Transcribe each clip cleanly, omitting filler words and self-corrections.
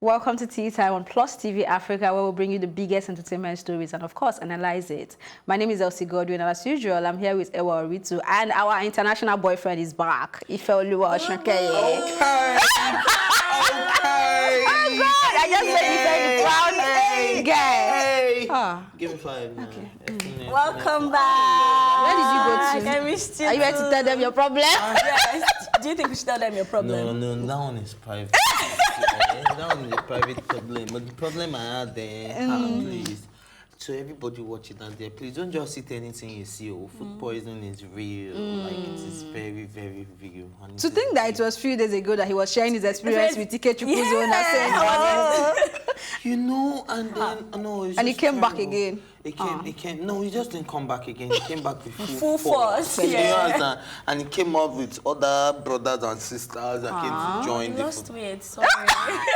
Welcome to Tea Time on Plus TV Africa, where we'll bring you the biggest entertainment stories and, of course, analyze it. My name is Elsie Godwin, and as usual, I'm here with Ewa Oritu, and our international boyfriend is back, Ifeoluwa Jackye. Okay. Oh, God! I just said Ife, the proud guy. Hey. Oh. Give me 5 now. Okay. Welcome back. Where did you go to? I missed you. Are you ready to tell them your problem? Yes. Do you think we should tell them your problem? No, that one is private. That one is a private problem. But the problem I had there, please. So everybody watching out there, please don't just eat anything you see. Food poisoning is real. Like it is very, very real. And To think that it was a few days ago that he was sharing his experience with Ike Chukwu's owner, saying, you know, and then no, it's and he just came back terrible. again. He came. No, he just didn't come back again. He came back with Full force. You Yeah. understand? And he came up with other brothers and sisters that came to join the Lost food. weight. Sorry.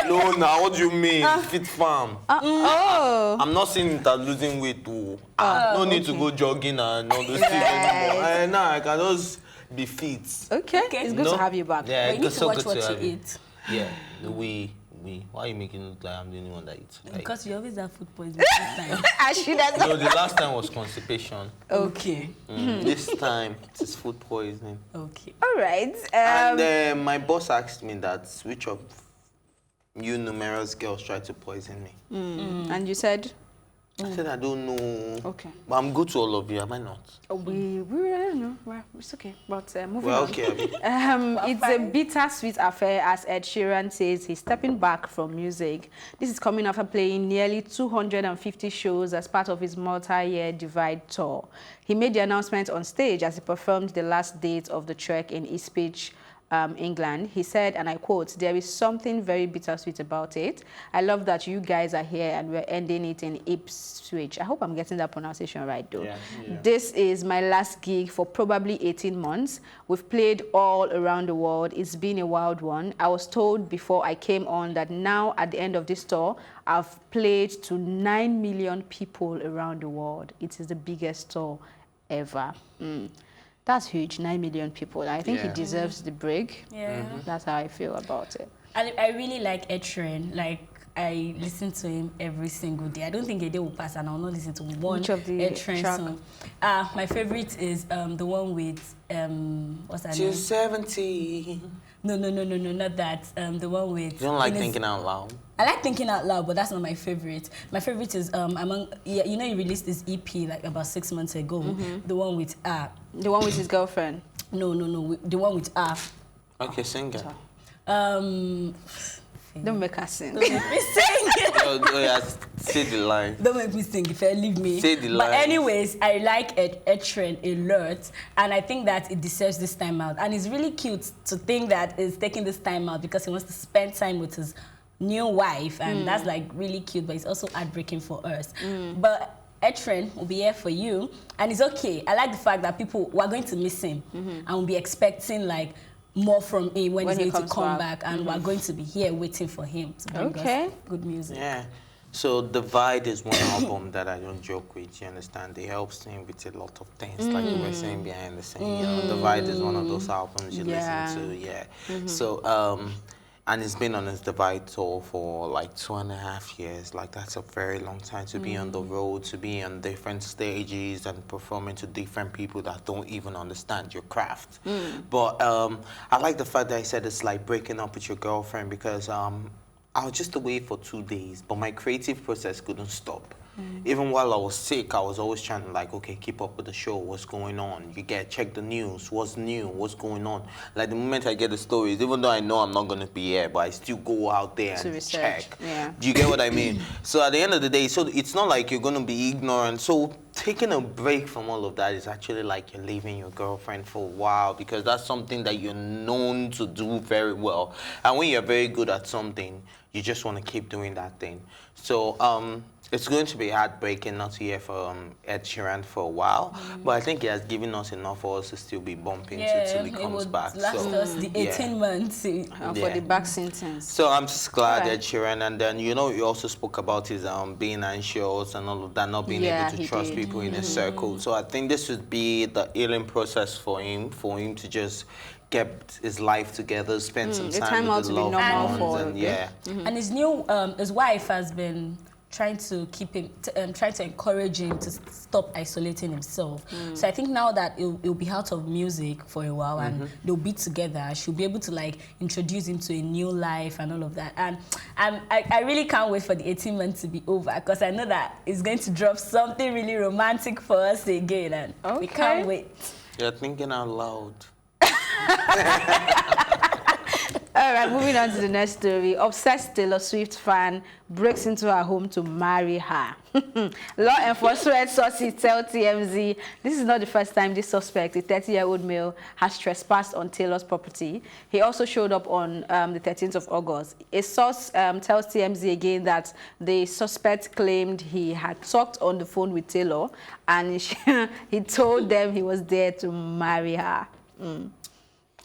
No, now what do you mean? Fit farm. Oh. I'm not saying it as losing weight too. No need to go jogging and all those things anymore. Nah, I can just be fit. Okay. It's good to have you back. Yeah, But you need it's to so watch good what to you have you. eat. Yeah, we. Why are you making it look like I'm the only one that eats? Like, Because you always have food poisoning this time. I should have. no, the last time was constipation. Okay. This time it is food poisoning. Okay. All right. And my boss asked me that which of you numerous girls tried to poison me. And you said? I said I don't know. Okay. But I'm good to all of you, am I not? We don't know. Well, it's okay. But moving Well, on. okay. It's a bittersweet affair, as Ed Sheeran says he's stepping back from music. This is coming after playing nearly 250 shows as part of his multi-year Divide tour. He made the announcement on stage as he performed the last date of the trek in Ipswich, England. He said, and I quote, "There is something very bittersweet about it. I love that you guys are here and we're ending it in Ipswich." I hope I'm getting that pronunciation right, though. Yeah. This is my last gig for probably 18 months. We've played all around the world. It's been a wild one. I was told before I came on that now at the end of this tour, I've played to 9 million people around the world. It is the biggest tour ever. That's huge, 9 million people. I think he deserves the break. Yeah. That's how I feel about it. I really like Ed Sheeran. Like, I listen to him every single day. I don't think a day will pass and I'll not listen to one Which of the Ed Sheeran track? song. My favorite is the one with what's that name? 270. No, not that. The one with. You don't like thinking out loud? I like thinking out loud, but that's not my favorite. My favorite is you know, he released this EP like about 6 months ago. The one with The one with his girlfriend. No, the one with Okay, sing it. Don't make us sing. Don't make me sing. Oh, yeah, say the line. Don't make me sing if you leave me. Say the But line. anyways, I like Ed Sheeran a lot, and I think that it deserves this time out. And it's really cute to think that he's taking this time out because he wants to spend time with his new wife, and that's like really cute, but it's also heartbreaking for us. But Ed Sheeran will be here for you, and it's okay. I like the fact that people were going to miss him, and we'll be expecting like more from him when he's he going to comes come back. back, and we're going to be here waiting for him to bring us good music. Yeah. So Divide is one album that I don't joke with, you understand? It helps him with a lot of things, like you were saying behind the scene. You know, Divide is one of those albums you listen to, So, and he's been on his Divide tour for like 2.5 years. Like, that's a very long time to be on the road, to be on different stages and performing to different people that don't even understand your craft. But I like the fact that he said it's like breaking up with your girlfriend, because I was just away for 2 days, but my creative process couldn't stop. Even while I was sick, I was always trying to like, okay, keep up with the show, what's going on? Check the news, what's new, what's going on? Like the moment I get the stories, even though I know I'm not gonna be here, but I still go out there and check. Yeah. Do you get what I mean? So at the end of the day, so it's not like you're gonna be ignorant. So taking a break from all of that is actually like you're leaving your girlfriend for a while, because that's something that you're known to do very well. And when you're very good at something, you just want to keep doing that thing. So it's going to be heartbreaking not to hear from Ed Sheeran for a while, but I think he has given us enough for us to still be bumping to till he comes back. Last So us the 18 months. For the back sentence. so I'm just glad Right. Ed Sheeran, and then you know you also spoke about his being anxious and all of that, not being Yeah, able to he trust did. people in his circle. So I think this would be the healing process for him to just kept his life together, spent some time out with to the be loved normal ones, for and yeah. And his wife has been trying to keep him, trying to encourage him to stop isolating himself. So I think now that he'll be out of music for a while and they'll be together, she'll be able to like introduce him to a new life and all of that. And I really can't wait for the 18 months to be over, because I know that it's going to drop something really romantic for us again, and we can't wait. You're thinking out loud. All right, moving on to the next story. Obsessed Taylor Swift fan breaks into her home to marry her. Law enforcement sources tell TMZ this is not the first time this suspect, a 30-year-old male, has trespassed on Taylor's property. He also showed up on the 13th of August. A source tells TMZ again that the suspect claimed he had talked on the phone with Taylor and he told them he was there to marry her.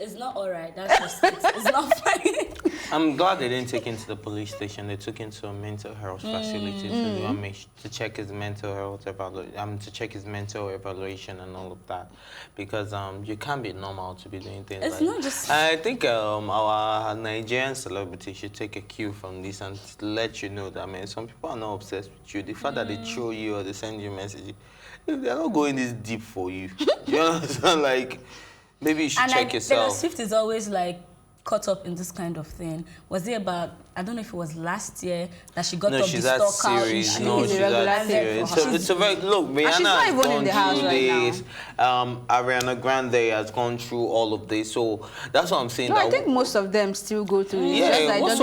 It's not all right. That's just it. It's not funny. I'm glad they didn't take him to the police station. They took him to a mental health facility to check his mental health evaluation and all of that, because you can't be normal to be doing things. It's like not just. I think our Nigerian celebrity should take a cue from this and let you know that, man, some people are not obsessed with you. The fact that they throw you or they send you a message, they're not going this deep for you. You understand? Like, maybe you should check yourself. Taylor Swift is always like caught up in this kind of thing. Was it about, I don't know if it was last year that she got up she's the at stock series. out? No, she's at series. It's a very, look, Rihanna has gone through this. Ariana Grande has gone through all of this. So that's what I'm saying. No, I think most of them still go through it. Yeah, what's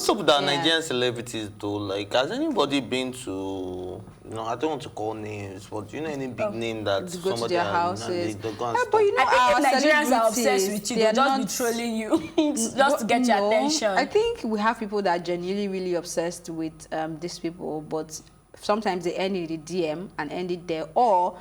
up with the Nigerian celebrities though? Like, has anybody been to, I don't want to call names, but do you know any big name that go to their houses? They go and Yeah, but you know, I think our Nigerians are obsessed with you. They'll just be trolling you just to get your attention. I think we have people that are genuinely really obsessed with these people, but sometimes they end in the DM and end it there, or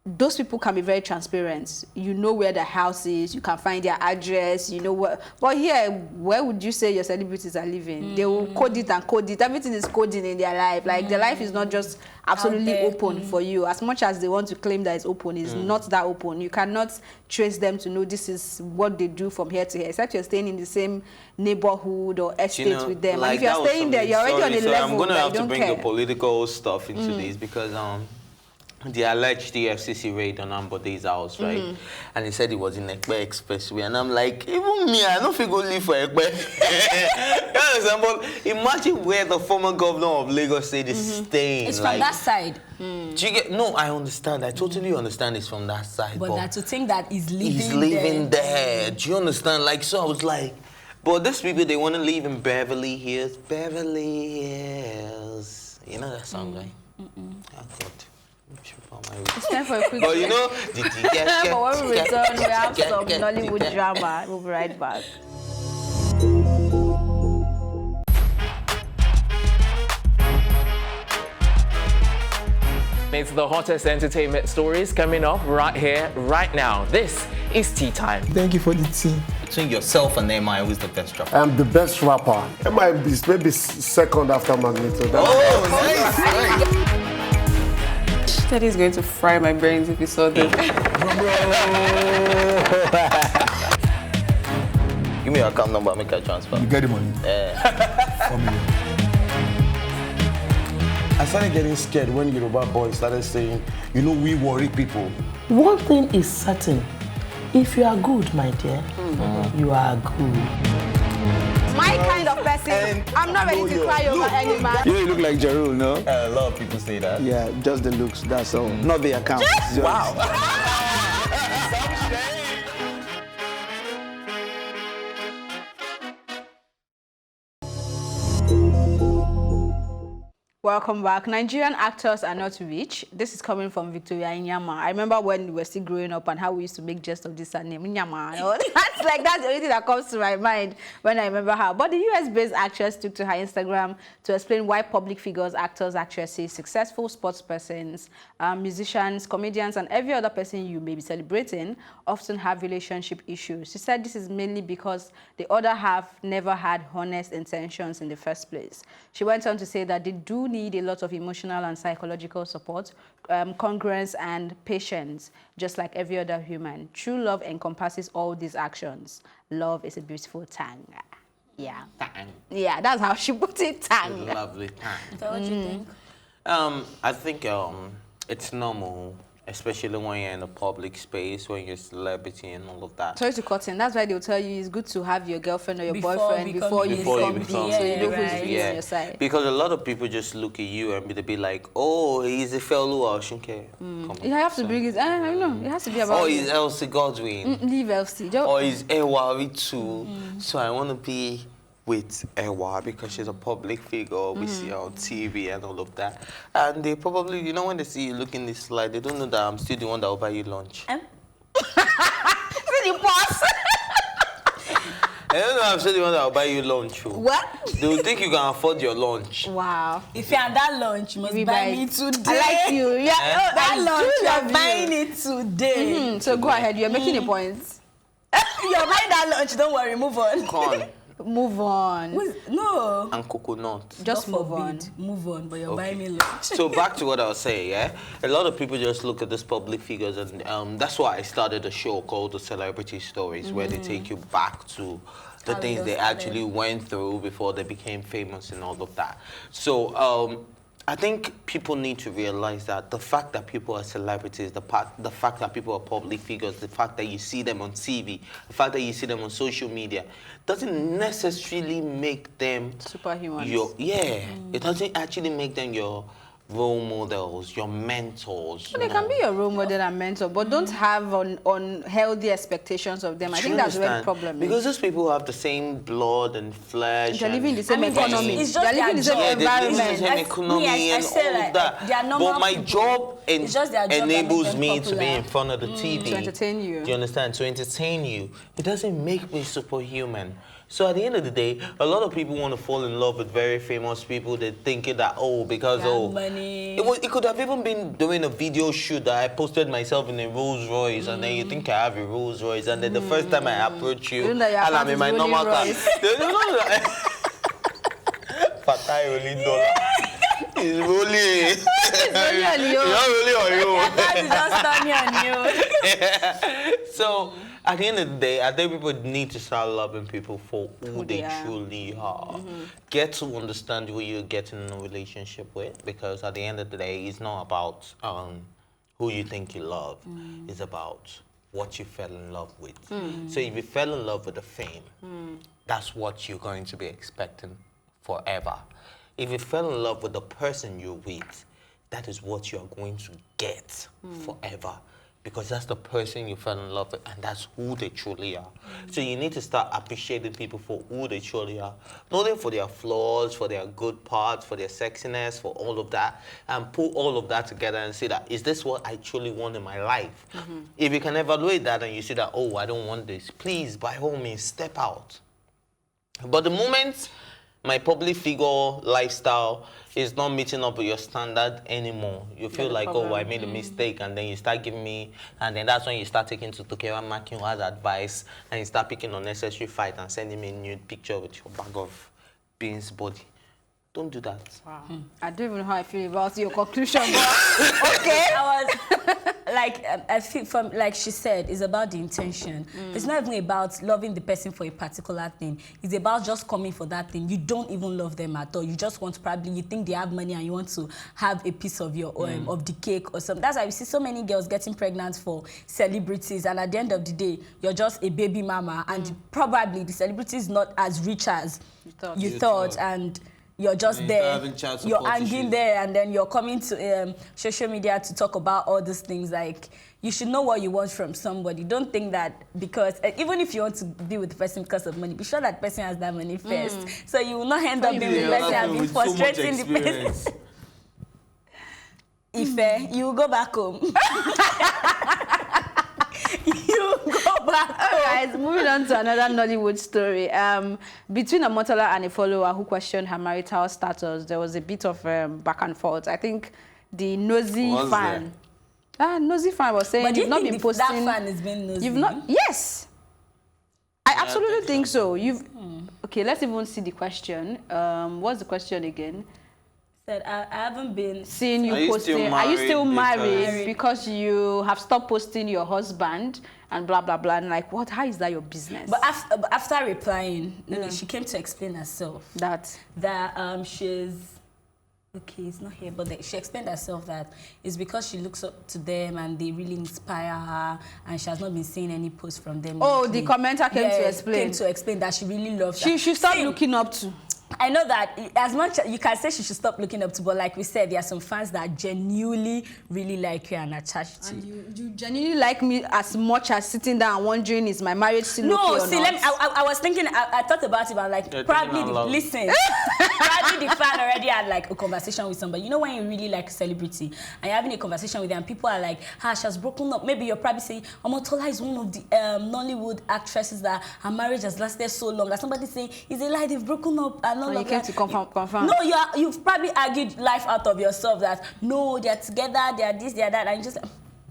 those people can be very transparent. You know where the house is, you can find their address, you know what. But here, where would you say your celebrities are living? They will code it and code it. Everything is coding in their life. Like, their life is not just absolutely open for you. As much as they want to claim that it's open, it's not that open. You cannot trace them to know this is what they do from here to here, except you're staying in the same neighborhood or estate with them. Like, and if you're staying there, you're already on a level. I'm going to have to bring care. the political stuff into this, because the alleged FCC raid on Ambode's house, right? And he said he was in Ekpe Expressway. And I'm like, even me, I don't think go live for Ekpe. You understand? But imagine where the former governor of Lagos State is staying. It's from that side. Do you get? No, I understand. I totally understand it's from that side. But that to think that he's living there. Do you understand? Like, so I was like, but these people, they want to live in Beverly Hills. Beverly Hills. You know that song, right? I thought. It's time for a quick but you know, but when we return, we have some Nollywood drama. We'll be right back. It's the hottest entertainment stories coming up right here, right now. This is Tea Time. Thank you for the tea. Between yourself and MI, who's the best rapper? I'm the best rapper. MI is maybe second after Magneto. Nice. Daddy's going to fry my brains if he saw this. Give me your account number, make a transfer. You get the money? Yeah. For me. I started getting scared when Yoruba boys started saying, we worry people. One thing is certain. If you are good, my dear, you are good. My kind of person, I'm not ready to cry over any man. You look like Jarul, no? A lot of people say that. Yeah, just the looks, that's all. Not the account. Wow. Welcome back. Nigerian actors are not rich. This is coming from Victoria Inyama. I remember when we were still growing up and how we used to make jest of this her name, Inyama. That's the only thing that comes to my mind when I remember her. But the US-based actress took to her Instagram to explain why public figures, actors, actresses, successful sports persons, musicians, comedians, and every other person you may be celebrating often have relationship issues. She said this is mainly because the other half never had honest intentions in the first place. She went on to say that they do need a lot of emotional and psychological support, congruence, and patience, just like every other human. True love encompasses all these actions. Love is a beautiful thing. Yeah. Tang. Yeah, that's how she put it. Tang. Lovely tang. So what do you think? I think it's normal, especially when you're in a public space, when you're a celebrity and all of that. Sorry to cut in. That's why they'll tell you it's good to have your girlfriend or your Before boyfriend before you become big, so you know who's really on your side. Because a lot of people just look at you and be like, oh, he's a fellow, I shouldn't care. You have to bring it. I know. It has to be about. Oh, he's Elsie Godwin. Leave Elsie. Or he's Ewa too. So I want to be with Ewa because she's a public figure. We see her on TV and all of that. And they probably, you know, when they see you looking this slide, they don't know that I'm still the one that will buy you lunch. You pause. I don't know, I'm still the one that will buy you lunch. What? They will think you can afford your lunch. Wow. If you're at that lunch, you must buy me today. I like you. Yeah. That lunch, you're buying it today. So go ahead. You're making a point. You're buying that lunch. Don't worry. Move on. Corn Move on. No. and coconut. Just God move on. forbid. Move on, but you're Okay. buying me lunch. So back to what I was saying, yeah? A lot of people just look at these public figures, and that's why I started a show called The Celebrity Stories, where they take you back to the things they actually went through before they became famous and all of that. So I think people need to realize that the fact that people are celebrities, the fact that people are public figures, the fact that you see them on TV, the fact that you see them on social media, doesn't necessarily make them superhumans. It doesn't actually make them your role models, your mentors. Well, they can be your role model and mentor, but don't have unhealthy expectations of them. I think that's where the problem is. Because those people have the same blood and flesh. They're living in the same economy. It's just they're living in the same environment. They're living in the same economy and all of that. But my job enables me to be in front of the TV. To entertain you. Do you understand? To entertain you. It doesn't make me superhuman. So at the end of the day, a lot of people want to fall in love with very famous people. They're thinking that, money. It could have even been doing a video shoot that I posted myself in a Rolls Royce, and then you think I have a Rolls Royce, and then the first time I approach you, and I'm in my normal car. Fatai rolling dollar. It's rolling. It's rolling on you. It's not rolling on you. So at the end of the day, I think people need to start loving people for who they truly are. Get to understand who you're getting in a relationship with, because at the end of the day, it's not about who you think you love. It's about what you fell in love with. So if you fell in love with the fame, that's what you're going to be expecting forever. If you fell in love with the person you're with, that is what you're going to get forever. Because that's the person you fell in love with, and that's who they truly are. So you need to start appreciating people for who they truly are. Not only for their flaws, for their good parts, for their sexiness, for all of that, and put all of that together and say that, is this what I truly want in my life? If you can evaluate that and you see that, oh, I don't want this, please, by all means, step out. But the moment my public figure lifestyle is not meeting up with your standard anymore, you feel like, oh, I made a mistake, and then you start giving me, and then that's when you start taking to Tokera marking as advice, and you start picking unnecessary fight and sending me a nude picture with your bag of beans body. Don't do that. Wow. I don't even know how I feel about your conclusion, but okay. I feel from, like she said, it's about the intention. It's not even about loving the person for a particular thing. It's about just coming for that thing. You don't even love them at all. You just want to you think they have money and you want to have a piece of your of the cake or something. That's why we see so many girls getting pregnant for celebrities, and at the end of the day, you're just a baby mama, and probably the celebrity is not as rich as you thought. And you're just there, you're hanging there, and then you're coming to social media to talk about all these things. Like, you should know what you want from somebody. Don't think that because, even if you want to be with the person because of money, be sure that person has that money first. So you will not end up being with the person and be frustrating the person. If you will go back home. You go back. All right, moving on to another Nollywood story. Between a modeler and a follower who questioned her marital status, there was a bit of back and forth. I think the nosy fan. Nosy fan was saying, you've not been posting. That fan has been nosy. You've not. Yes. I absolutely think so. Okay, let's even see the question. What's the question again? said, I haven't been seeing you posting. Are you still married because you have stopped posting your husband and blah blah blah? And like, what? How is that your business? But after replying, she came to explain herself that she's. Okay, it's not here, but she explained herself that it's because she looks up to them and they really inspire her, and she has not been seeing any posts from them. Oh, the commenter came to explain that she really loves she should stop looking up to. I know that as much you can say she should stop looking up to, but like we said, there are some fans that genuinely really like you and attached to you. You genuinely like me as much as sitting down and wondering, is my marriage still okay or not? I was thinking, I thought about it, but like, probably probably the fan already had like a conversation with somebody. You know when you really like a celebrity and you're having a conversation with them, people are like, she has broken up. Maybe you're probably saying, Omotola is one of the Nollywood actresses that her marriage has lasted so long. That somebody saying, it's a lie, they've broken up. And you came to confirm. No, you've probably argued life out of yourself that no, they're together, they're this, they're that, and you just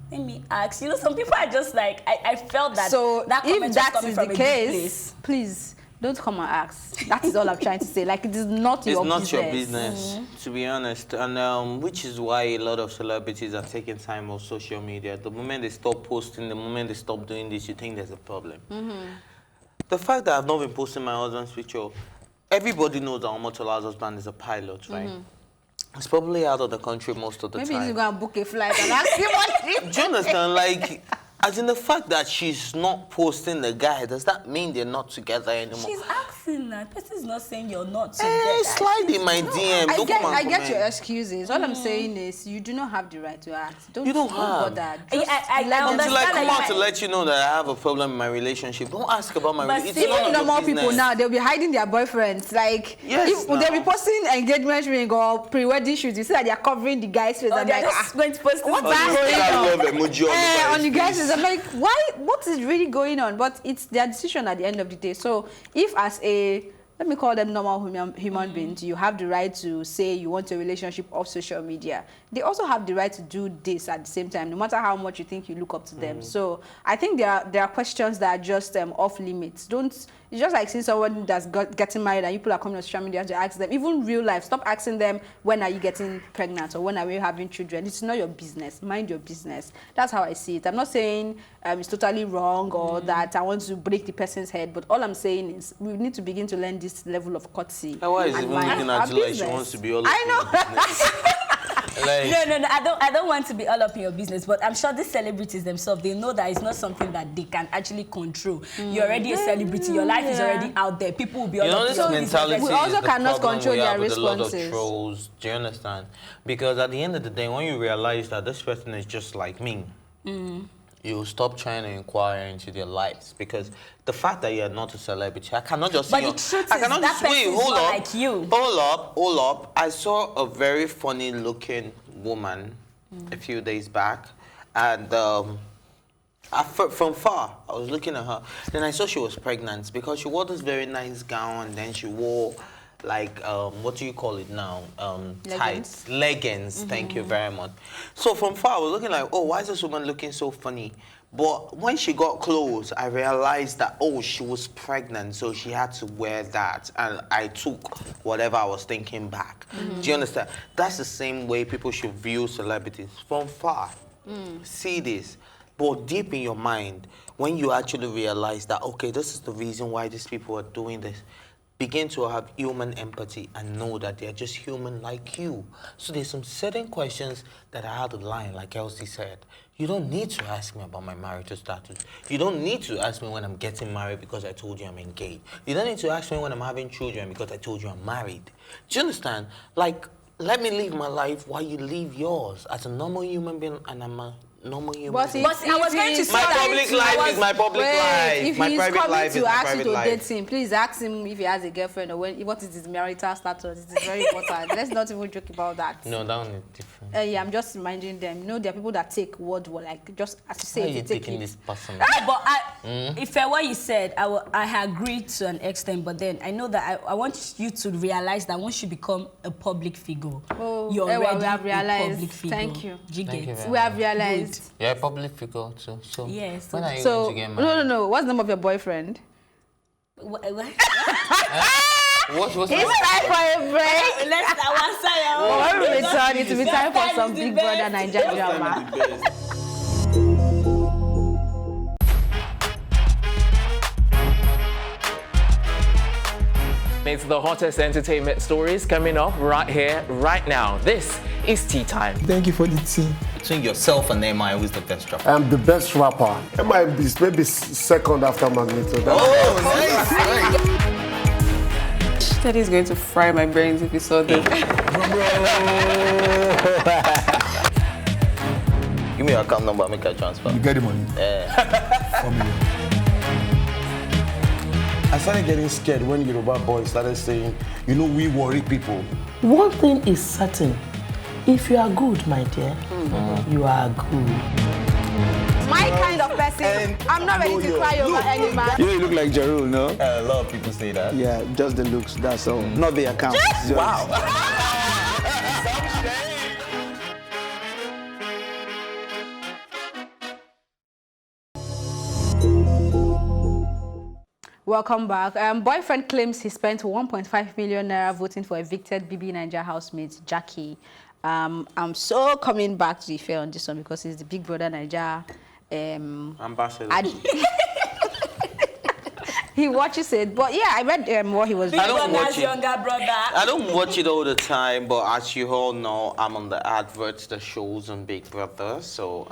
let me ask. You know, some people are just like, I felt that. So that if that is the case, please don't come and ask. That is all I'm trying to say. Like, it is not your business. It's not your business, to be honest. And which is why a lot of celebrities are taking time off social media. The moment they stop posting, the moment they stop doing this, you think there's a problem. The fact that I've not been posting my husband's picture, everybody knows that Omotola's husband is a pilot, right? He's probably out of the country most of the time. Maybe he's going to book a flight and ask him what he... Do you understand? Like, as in the fact that she's not posting the guy, does that mean they're not together anymore? She's asking that. Person's not saying you're not together. Slide in my DM. I get your excuses. All I'm saying is you do not have the right to ask. You don't have. Until I come out to let you know that I have a problem in my relationship. Don't ask about my relationship. Even normal people now, they'll be hiding their boyfriends. Like, if they'll be posting engagement ring or pre-wedding shoots, you see that they're covering the guy's face. Oh, they're just going to post what's that? On the guy's face. I'm like, why? What is really going on? But it's their decision at the end of the day. So if as a, let me call them normal human beings, you have the right to say you want a relationship off social media. They also have the right to do this at the same time, no matter how much you think you look up to them. So I think there are questions that are just off limits. It's just like seeing someone that's getting married and people are coming on social media to ask them, even real life, stop asking them, when are you getting pregnant or when are you having children? It's not your business. Mind your business. That's how I see it. I'm not saying it's totally wrong or that I want to break the person's head, but all I'm saying is we need to begin to learn this level of courtesy. Why is even looking at you like she wants to be all I know. Like, no, I don't want to be all up in your business, but I'm sure these celebrities themselves, they know that it's not something that they can actually control. You're already a celebrity, your life is already out there. People will be all up in your business. We also cannot control their responses. A lot of trolls, do you understand? Because at the end of the day, when you realize that this person is just like me, you stop trying to inquire into their lives, because the fact that you are not a celebrity, I cannot just say. But the truth is, that person is not like you. Hold up. I saw a very funny-looking woman a few days back, and from far, I was looking at her. Then I saw she was pregnant because she wore this very nice gown, and then she wore like what do you call it now? Tights, leggings. Thank you very much. So from far, I was looking like, oh, why is this woman looking so funny? But when she got close, I realized that, oh, she was pregnant, so she had to wear that. And I took whatever I was thinking back. Do you understand? That's the same way people should view celebrities. From far, see this. But deep in your mind, when you actually realize that, okay, this is the reason why these people are doing this, begin to have human empathy and know that they're just human like you. So there's some certain questions that I had to line, like Elsie said. You don't need to ask me about my marital status. You don't need to ask me when I'm getting married because I told you I'm engaged. You don't need to ask me when I'm having children because I told you I'm married. Do you understand? Like, let me live my life while you live yours as a normal human being, and I'm a normal human being. But I was going to say my public life is my public life. If my private life is my private life. If he's coming to ask you to date him, please ask him if he has a girlfriend or what is his marital status. It is very important. Let's not even joke about that. No, that one is different. Yeah, I'm just reminding them. You know, there are people that take word like just as you say. Why are you taking this personal? But if what you said, I agree to an extent. But then I know that I want you to realize that once you become a public figure, you're already we have realized. A public figure. Thank you. We have realized. You're a public figure too. So yes. When are you going to get married? No. What's the name of your boyfriend? What? What's It's time for a break. Let's When we return, it will be time for some Big Brother Nigerian drama. It's the hottest entertainment stories coming up right here, right now. This is Tea Time. Thank you for the tea. Between yourself and Emma, who's the best rapper? I'm the best rapper. Emma is maybe second after Magneto. Daddy's going to fry my brains if he saw this. Give me your account number, make a transfer. You get the money? Yeah. 4 million. I started getting scared when Yoruba boys started saying, you know, we worry people. One thing is certain. If you are good, my dear, you are good. My kind of person, I'm not ready to cry over any man. You know, you look like Jarul, no? A lot of people say that. Yeah, just the looks, that's all. Not the account. Wow. Welcome back. Boyfriend claims he spent 1.5 million naira voting for evicted Bbnaija housemate Jackye. I'm so coming back to Ife on this one because he's the Big Brother Naija Ambassador. He watches it, but yeah, I read what he was doing. I don't watch it. younger brother. I don't watch it all the time, but as you all know, I'm on the adverts, the shows on Big Brother. So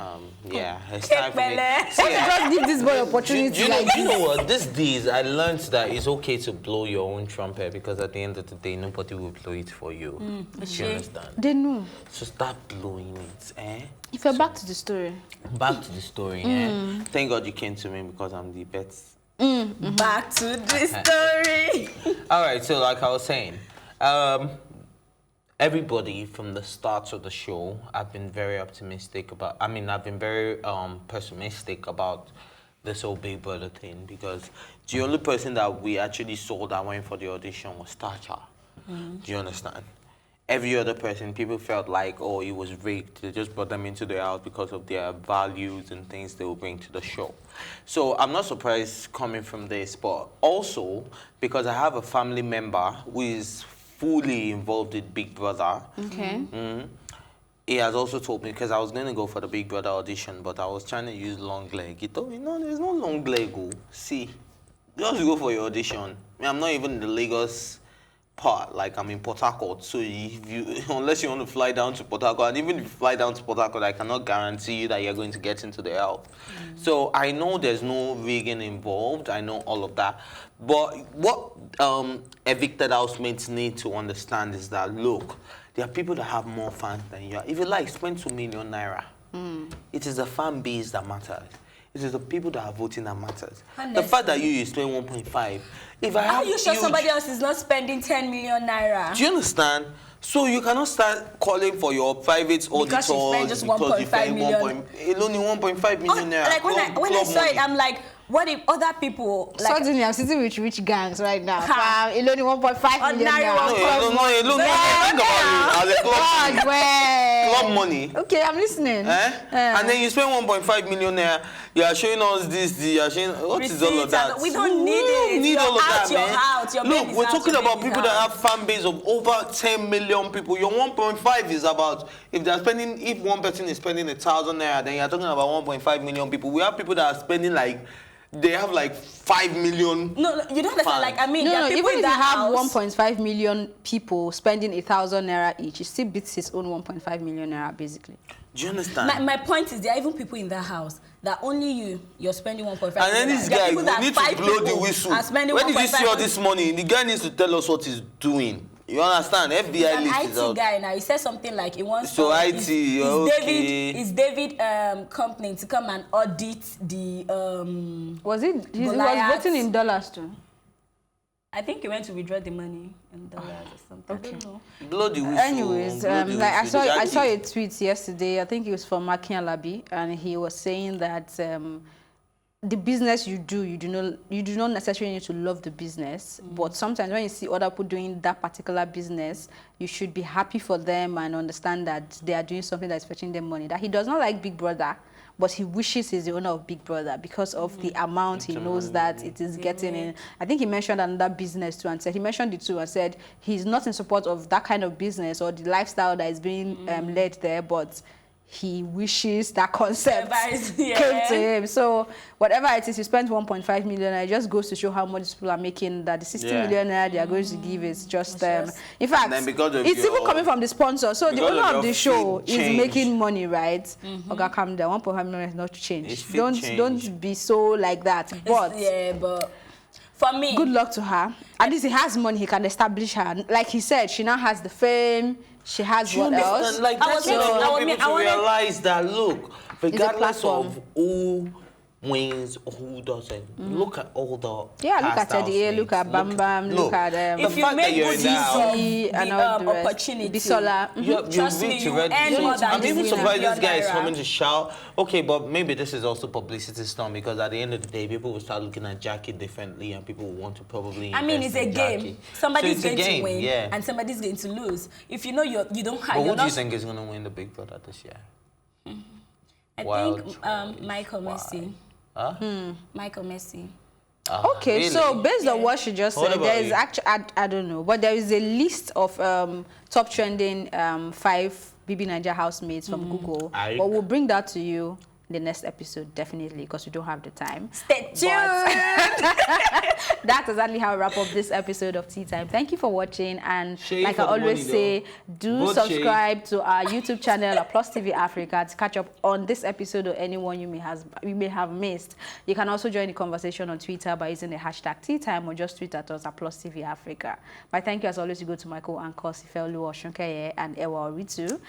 yeah, it's time for me. Just give this boy opportunity. You know what? These days, I learned that it's okay to blow your own trumpet because at the end of the day, nobody will blow it for you. You understand? They know. So start blowing it, eh? If you're back to the story. Back to the story, eh? Thank God you came to me because I'm the best. Back to the story. All right, so like I was saying, everybody from the start of the show, I've been very optimistic about, I've been very pessimistic about this whole Big Brother thing because the only person that we actually saw that went for the audition was Starcha. Do you understand? Every other person, people felt like, oh, it was rigged. They just brought them into the house because of their values and things they will bring to the show. So I'm not surprised coming from this, but also because I have a family member who is fully involved in Big Brother. Okay. He has also told me, because I was going to go for the Big Brother audition, but I was trying to use long leg. He told me, no, there's no long leg. See, just go for your audition. I'm not even in the Lagos part, like I'm in Port Harcourt, so unless you want to fly down to Port Harcourt, and even if you fly down to Port Harcourt, I cannot guarantee you that you're going to get into the house. So I know there's no rigging involved, I know all of that, but what evicted housemates need to understand is that, look, there are people that have more fans than you are. If you like, spend 2 million naira. It is the fan base that matters. It is the people that are voting that matters. Honestly. The fact that you spend 1.5. Are you sure somebody else is not spending 10 million naira? Do you understand? So you cannot start calling for your private auditors because you spend just 1.5 million. It's only 1.5 million naira. Like when I saw it, I'm like, what if other people like suddenly I'm sitting with rich gangs right now. It's only 1.5 million naira. Club money. Okay, I'm listening. And then you spend 1.5 million naira. You are showing us this. You are showing what is all of that? We don't need it. You need all of that, man. Look, we're talking about people that have fan base of over 10 million people. Your 1.5 is about if one person is spending 1,000 naira, then you're talking about 1.5 million people. We have people that are spending they have 5 million. No, you don't understand. No, even if you have 1.5 million people spending 1,000 naira each, it still beats his own 1.5 million naira basically. Do you understand? My point is there are even people in that house that only you're spending 1.5 million. And then this guy, we need to blow the whistle. Where did you see all this money? The guy needs to tell us what he's doing. You understand? FBI list is out. IT guy now. He said something like he wants so IT, okay. Is David company to come and audit the Was it? He was voting in dollars too. I think he went to withdraw the money in dollars or something. Okay. I don't know. Blow the whistle. Anyways, I saw a tweet yesterday. I think it was from Makin Alabi, and he was saying that the business you do not necessarily need to love the business, but sometimes when you see other people doing that particular business, you should be happy for them and understand that they are doing something that's fetching them money. That he does not like Big Brother, but he wishes he's the owner of Big Brother because of the amount he knows that it is getting in. I think he mentioned another business too and said, he mentioned it too and said he's not in support of that kind of business or the lifestyle that is being led there, but he wishes that concept came to him. So whatever it is, he spent 1.5 million. It just goes to show how much people are making. That the 60 million naira they are going to give is just in fact, it's even coming from the sponsor. So the owner of the show is making money, right? Okay, calm down. 1.5 million is not change. Don't be so like that. But but for me, good luck to her. At least he has money. He can establish her. Like he said, she now has the fame. She has what else? Like that's what I want people to realize that look, regardless of who wins or who doesn't, look at all the look at Teddy, look at Bam Bam, look at if you make good use of the opportunity, trust me, you earn more than I'm even surprised this guy is coming to shout. Okay, but maybe this is also publicity stunt because at the end of the day, people will start looking at Jackye differently and people will want to probably I mean, it's a game. Somebody's going to win and somebody's going to lose. If you know you don't have... But who do you think is going to win the Big Brother this year? I think Michael Messi. Michael Messi. Okay, really? So based on what she just said, there is actually, I don't know, but there is a list of top trending 5 Bbnaija housemates from Google. But we'll bring that to you in the next episode, definitely, because we don't have the time. Stay tuned! That's exactly how we wrap up this episode of Tea Time. Thank you for watching, and like I always say, do subscribe to our YouTube channel, Plus TV Africa, to catch up on this episode or anyone you may have missed. You can also join the conversation on Twitter by using the hashtag Tea Time or just tweet at us at Plus TV Africa. My thank you as always to go to Michael and Ifelu Oshunkeye and Ewa Oritu,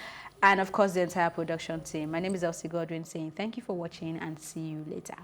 and of course the entire production team. My name is Elsie Godwin saying thank you for watching and see you later.